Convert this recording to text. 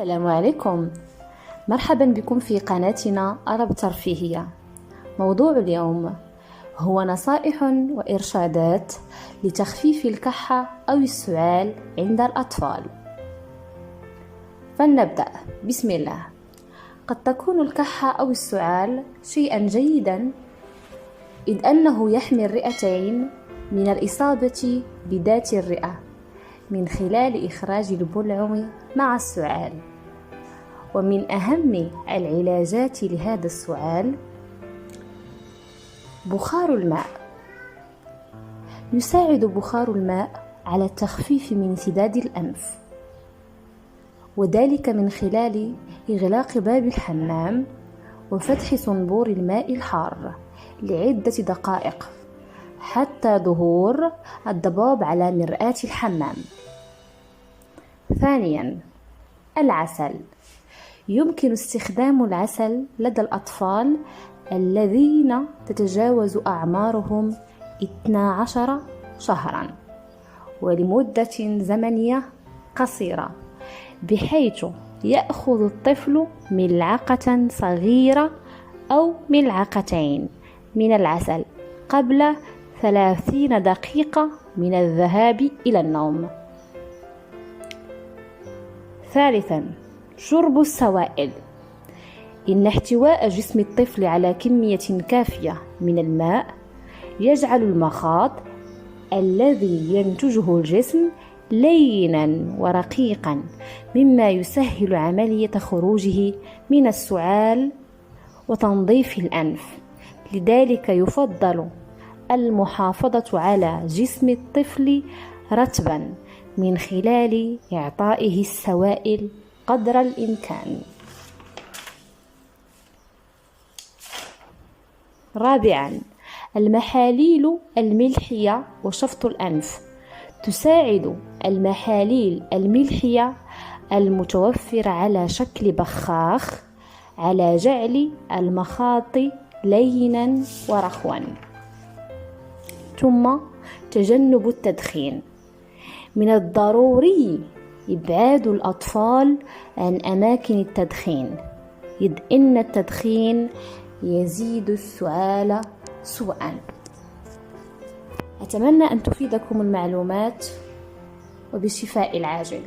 السلام عليكم، مرحبا بكم في قناتنا عرب ترفيهية. موضوع اليوم هو نصائح وإرشادات لتخفيف الكحة أو السعال عند الأطفال. فلنبدأ. بسم الله. قد تكون الكحة أو السعال شيئا جيدا، إذ أنه يحمي الرئتين من الإصابة بذات الرئة من خلال إخراج البلعم مع السعال. ومن أهم العلاجات لهذا السعال بخار الماء. يساعد بخار الماء على التخفيف من انسداد الأنف، وذلك من خلال إغلاق باب الحمام وفتح صنبور الماء الحار لعدة دقائق حتى ظهور الضباب على مرآة الحمام. ثانيا، العسل. يمكن استخدام العسل لدى الأطفال الذين تتجاوز أعمارهم 12 شهرا ولمدة زمنية قصيرة، بحيث يأخذ الطفل ملعقة صغيرة أو ملعقتين من العسل قبل 30 دقيقة من الذهاب إلى النوم. ثالثا، شرب السوائل. إن احتواء جسم الطفل على كمية كافية من الماء يجعل المخاط الذي ينتجه الجسم لينا ورقيقا، مما يسهل عملية خروجه من السعال وتنظيف الأنف. لذلك يفضل المحافظة على جسم الطفل رطبا من خلال إعطائه السوائل قدر الإمكان. رابعا، المحاليل الملحية وشفط الأنف. تساعد المحاليل الملحية المتوفرة على شكل بخاخ على جعل المخاط لينا ورخوا. ثم تجنب التدخين. من الضروري إبعاد الأطفال عن أماكن التدخين، إذ إن التدخين يزيد السعال سوءا. أتمنى أن تفيدكم المعلومات، وبالشفاء العاجل.